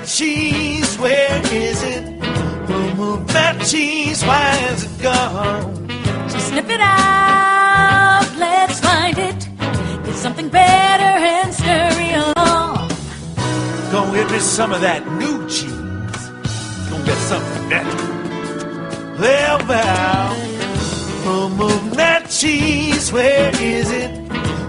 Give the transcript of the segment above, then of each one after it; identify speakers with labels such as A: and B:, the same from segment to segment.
A: that cheese? Where is it? Who moved that cheese? Why is it gone?
B: So sniff it out, let's find it. Get something better and scurry along.
A: Go get me some of that new cheese. Go get something better. Well, who moved that cheese? Where is it?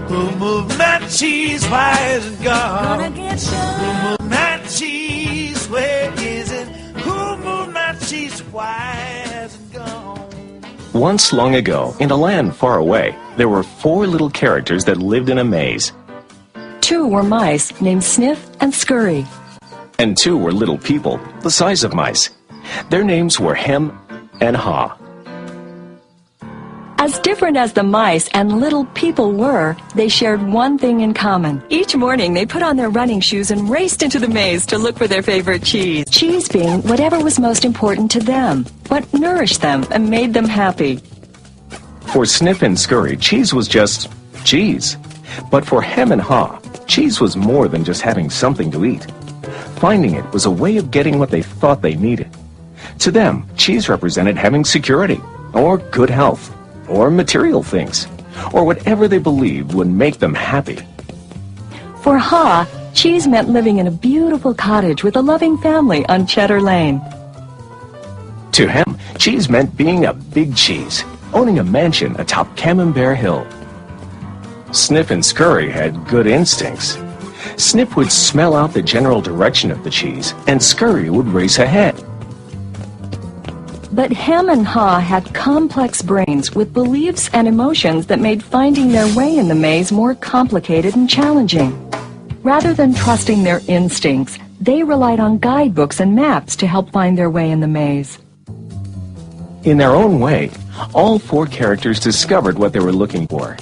A: Who moved that cheese? Why is it gone?
B: Gonna get some.
A: Who moved that cheese? Where is it? Who moved that cheese? Why is it gone?
C: Once long ago, in a land far away, there were 4 little characters that lived in a maze.
D: 2 were mice named Sniff and Scurry.
C: And 2 were little people, the size of mice. Their names were Hem and Haw.
D: As different as the mice and little people were, they shared one thing in common. Each morning, they put on their running shoes and raced into the maze to look for their favorite cheese. Cheese being whatever was most important to them, what nourished them and made them happy.
C: For Sniff and Scurry, cheese was just cheese. But for Hem and Haw, cheese was more than just having something to eat. Finding it was a way of getting what they thought they needed. To them, cheese represented having security, or good health, or material things, or whatever they believed would make them happy.
D: For Haw, cheese meant living in a beautiful cottage with a loving family on Cheddar Lane.
C: To Hem, cheese meant being a big cheese, owning a mansion atop Camembert Hill. Sniff and Scurry had good instincts. Sniff would smell out the general direction of the cheese, and Scurry would race ahead.
D: But Hem and Haw had complex brains with beliefs and emotions that made finding their way in the maze more complicated and challenging. Rather than trusting their instincts, they relied on guidebooks and maps to help find their way in the maze.
C: In their own way, all 4 characters discovered what they were looking for.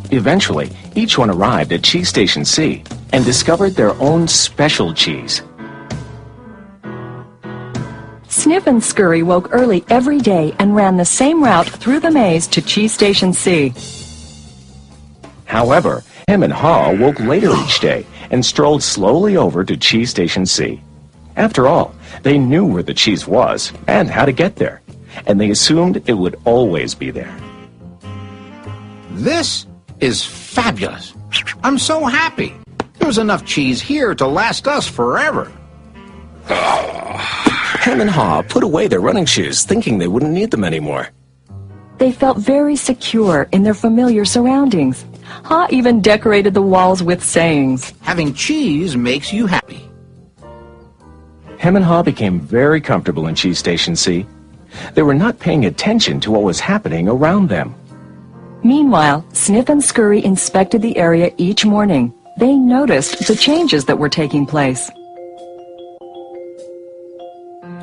C: Eventually, each one arrived at Cheese Station C and discovered their own special cheese.
D: Sniff and Scurry woke early every day and ran the same route through the maze to Cheese Station C.
C: However, Hem and Haw woke later each day and strolled slowly over to Cheese Station C. After all, they knew where the cheese was and how to get there, and they assumed it would always be there.
E: This is fabulous. I'm so happy. There's enough cheese here to last us forever.
C: Hem and Haw put away their running shoes, thinking they wouldn't need them anymore.
D: They felt very secure in their familiar surroundings. Haw even decorated the walls with sayings.
E: Having cheese makes you happy.
C: Hem and Haw became very comfortable in Cheese Station C. They were not paying attention to what was happening around them.
D: Meanwhile, Sniff and Scurry inspected the area each morning. They noticed the changes that were taking place.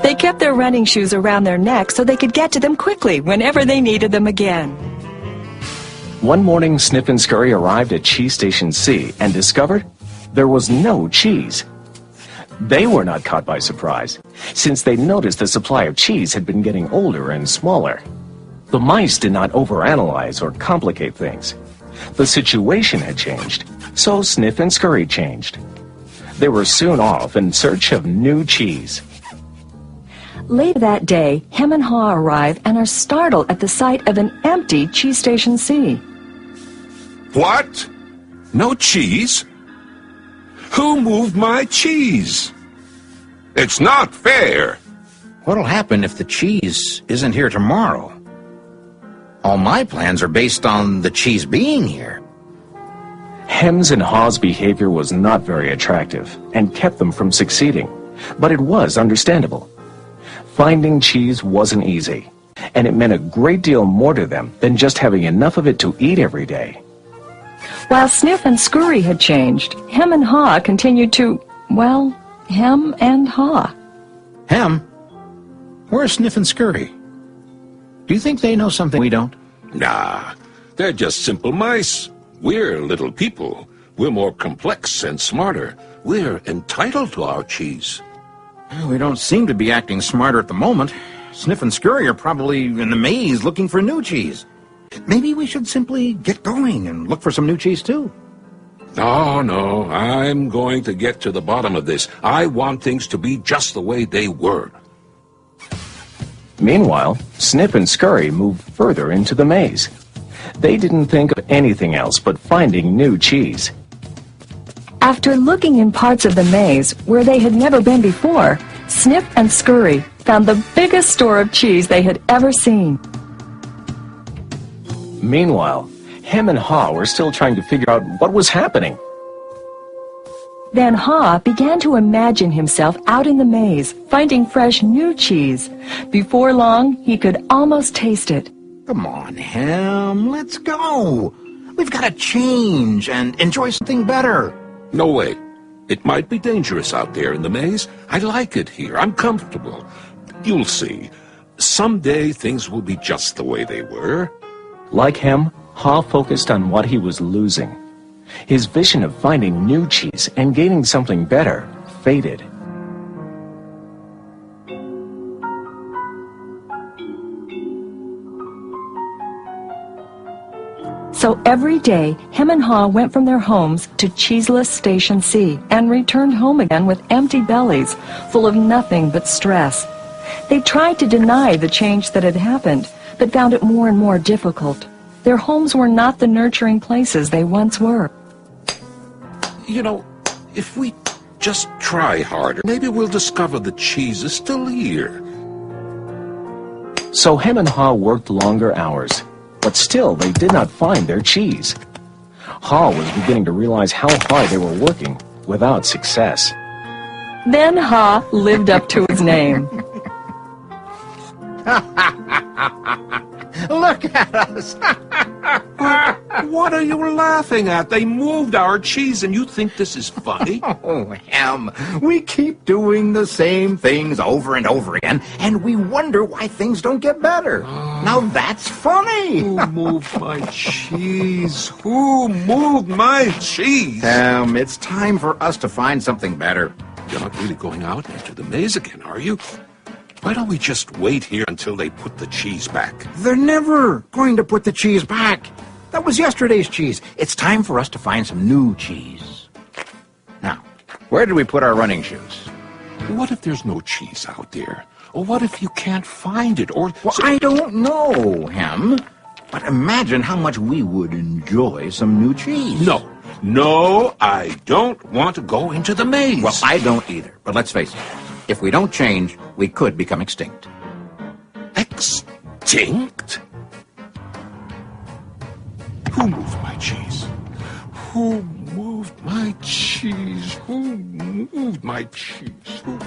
D: They kept their running shoes around their necks so they could get to them quickly whenever they needed them again.
C: One morning, Sniff and Scurry arrived at Cheese Station C and discovered there was no cheese. They were not caught by surprise, since they noticed the supply of cheese had been getting older and smaller. The mice did not overanalyze or complicate things. The situation had changed, so Sniff and Scurry changed. They were soon off in search of new cheese.
D: Later that day, Hem and Haw arrive and are startled at the sight of an empty Cheese Station C.
F: What? No cheese? Who moved my cheese? It's not fair.
E: What'll happen if the cheese isn't here tomorrow? All my plans are based on the cheese being here.
C: Hem's and Haw's behavior was not very attractive and kept them from succeeding, but it was understandable. Finding cheese wasn't easy, and it meant a great deal more to them than just having enough of it to eat every day.
D: While Sniff and Scurry had changed, Hem and Haw continued to, well, hem and haw.
E: Hem? Where's Sniff and Scurry? Do you think they know something we don't?
F: Nah, they're just simple mice. We're little people. We're more complex and smarter. We're entitled to our cheese.
E: We don't seem to be acting smarter at the moment. Sniff and Scurry are probably in the maze looking for new cheese. Maybe we should simply get going and look for some new cheese, too.
F: No, no, I'm going to get to the bottom of this. I want things to be just the way they were.
C: Meanwhile, Snip and Scurry moved further into the maze. They didn't think of anything else but finding new cheese.
D: After looking in parts of the maze where they had never been before, Snip and Scurry found the biggest store of cheese they had ever seen.
C: Meanwhile, Hem and Haw were still trying to figure out what was happening.
D: Then Haw began to imagine himself out in the maze, finding fresh new cheese. Before long, he could almost taste it.
E: Come on, Hem, let's go. We've got to change and enjoy something better.
F: No way. It might be dangerous out there in the maze. I like it here. I'm comfortable. You'll see. Someday things will be just the way they were.
C: Like Hem, Haw focused on what he was losing. His vision of finding new cheese and gaining something better faded.
D: So every day, Hem and Haw went from their homes to Cheeseless Station C and returned home again with empty bellies, full of nothing but stress. They tried to deny the change that had happened, but found it more and more difficult. Their homes were not the nurturing places they once were.
F: You know, if we just try harder, maybe we'll discover the cheese is still here.
C: So Hem and Haw worked longer hours, but still they did not find their cheese. Haw was beginning to realize how hard they were working without success.
D: Then Haw lived up to his name.
E: Look at us.
F: What are you laughing at? They moved our cheese and you think this is funny?
E: Oh, Hem, we keep doing the same things over and over again, and we wonder why things don't get better. Now that's funny.
F: Who moved my cheese? Who moved my cheese?
E: Hem, it's time for us to find something better.
F: You're not really going out into the maze again, are you? Why don't we just wait here until they put the cheese back?
E: They're never going to put the cheese back. That was yesterday's cheese. It's time for us to find some new cheese. Now, where did we put our running shoes?
F: What if there's no cheese out there? Or what if you can't find it? Or
E: Well, I don't know, Hem. But imagine how much we would enjoy some new cheese.
F: No, I don't want to go into the maze.
E: Well, I don't either. But let's face it. If we don't change, we could become extinct.
F: Extinct? Who moved my cheese? Who moved my cheese? Who moved my cheese? Who?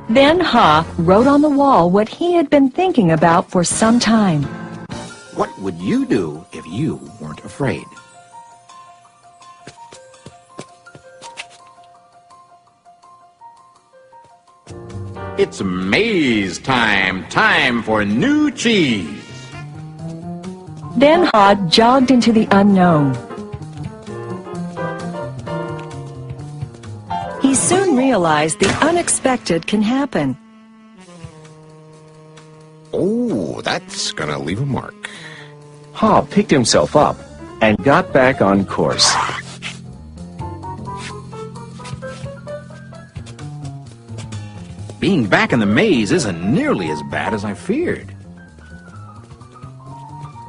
D: Then Haw wrote on the wall what he had been thinking about for some time.
E: What would you do if you weren't afraid? It's maze time. Time for new cheese.
D: Then Haw jogged into the unknown. He soon realized the unexpected can happen.
E: Oh, that's gonna leave a mark.
C: Haw picked himself up and got back on course.
E: Being back in the maze isn't nearly as bad as I feared.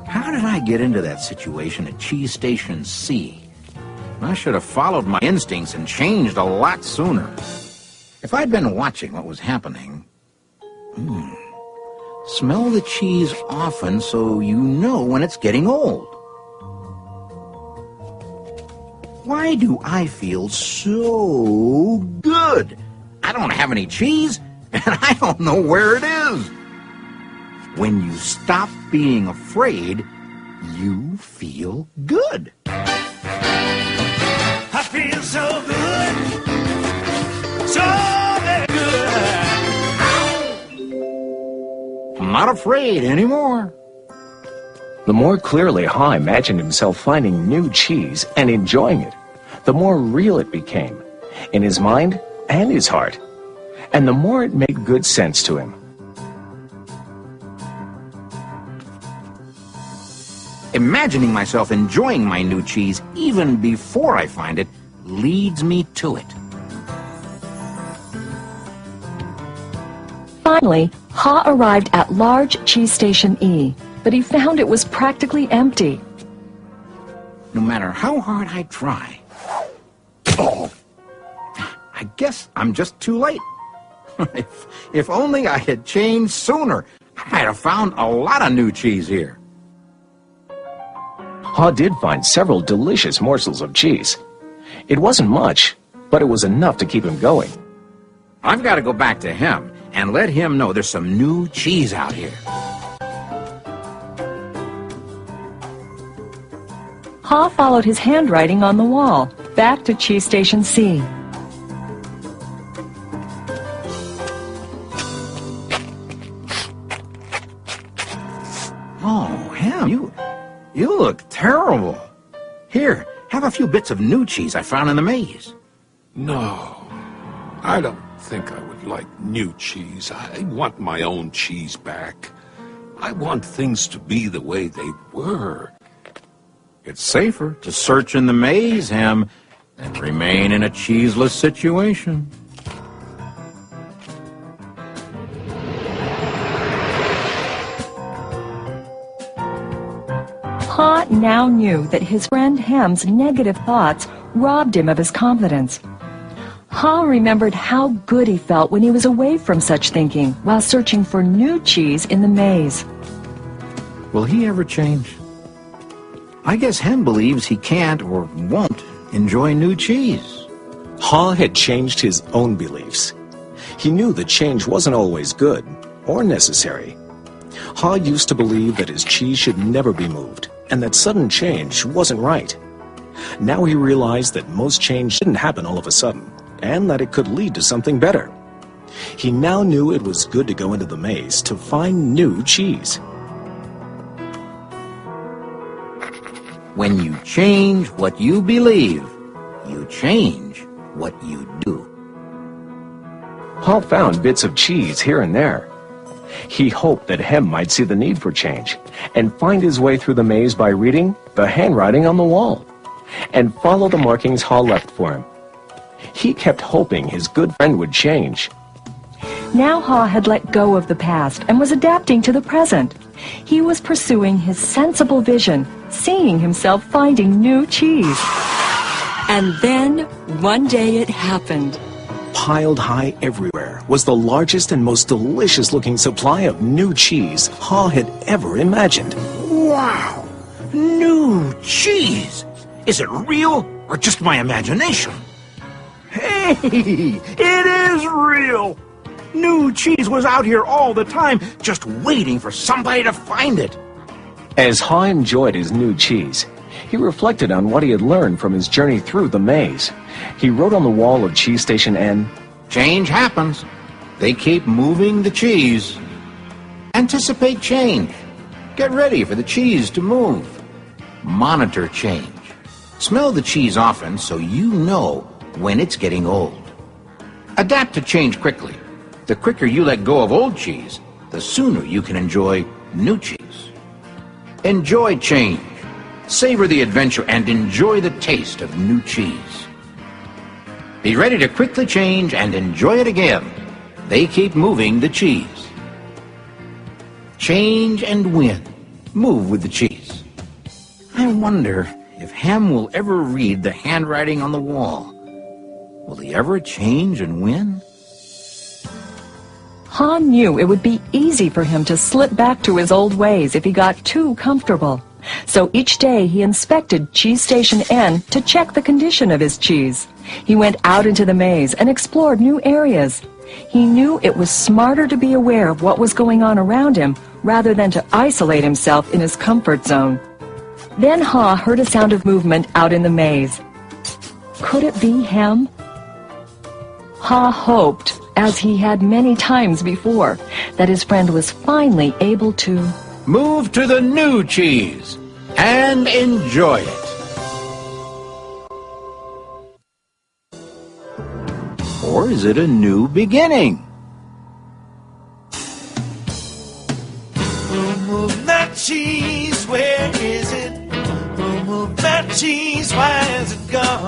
E: How did I get into that situation at Cheese Station C? I should have followed my instincts and changed a lot sooner. If I'd been watching what was happening... Smell the cheese often so you know when it's getting old. Why do I feel so good? I don't have any cheese, and I don't know where it is. When you stop being afraid, you feel good.
A: I feel so good, so very good.
E: I'm not afraid anymore.
C: The more clearly Haw imagined himself finding new cheese and enjoying it, the more real it became, in his mind and his heart, and the more it made good sense to him.
E: imagining myself enjoying my new cheese even before I find it leads me to it.
D: Finally, Ha arrived at large cheese station E, but he found it was practically empty.
E: No matter how hard I try, I guess I'm just too late. If only I had changed sooner, I might have found a lot of new cheese here.
C: Ha did find several delicious morsels of cheese. It wasn't much, but it was enough to keep him going.
E: I've got to go back to him and let him know there's some new cheese out here.
D: Ha followed his handwriting on the wall, back to cheese station C.
E: Oh, Ham, you look terrible. Here, have a few bits of new cheese I found in the maze.
F: No, I don't think I would like new cheese. I want my own cheese back. I want things to be the way they were.
E: It's safer to search in the maze, Ham, than remain in a cheeseless situation.
D: Ha now knew that his friend Ham's negative thoughts robbed him of his confidence. Ha remembered how good he felt when he was away from such thinking while searching for new cheese in the maze.
E: Will he ever change? I guess Ham believes he can't or won't enjoy new cheese.
C: Ha had changed his own beliefs. He knew that change wasn't always good or necessary. Ha used to believe that his cheese should never be moved, and that sudden change wasn't right. Now he realized that most change shouldn't happen all of a sudden, and that it could lead to something better. He now knew it was good to go into the maze to find new cheese.
E: When you change what you believe, you change what you do.
C: Ha found bits of cheese here and there. He hoped that Hem might see the need for change and find his way through the maze by reading the handwriting on the wall and follow the markings Ha left for him. He kept hoping his good friend would change.
D: Now Ha had let go of the past and was adapting to the present. He was pursuing his sensible vision, seeing himself finding new cheese. And then, one day it happened.
C: Piled high everywhere was the largest and most delicious-looking supply of new cheese Ha had ever imagined.
E: Wow! New cheese! Is it real or just my imagination? Hey! It is real! New cheese was out here all the time, just waiting for somebody to find it.
C: As Ha enjoyed his new cheese, he reflected on what he had learned from his journey through the maze. He wrote on the wall of Cheese Station N,
E: Change happens. They keep moving the cheese. Anticipate change. Get ready for the cheese to move. Monitor change. Smell the cheese often so you know when it's getting old. Adapt to change quickly. The quicker you let go of old cheese, the sooner you can enjoy new cheese. Enjoy change. Savor the adventure and enjoy the taste of new cheese. Be ready to quickly change and enjoy it again. They keep moving the cheese. Change and win. Move with the cheese. I wonder if Ham will ever read the handwriting on the wall. Will he ever change and win?
D: Ha knew it would be easy for him to slip back to his old ways if he got too comfortable. So each day he inspected Cheese Station N to check the condition of his cheese. He went out into the maze and explored new areas. He knew it was smarter to be aware of what was going on around him rather than to isolate himself in his comfort zone. Then Ha heard a sound of movement out in the maze. Could it be Hem? Ha hoped, as he had many times before, that his friend was finally able to
E: move to the new cheese and enjoy it. Or is it a new beginning?
A: Move that cheese, where is it? cheese, why is it gone?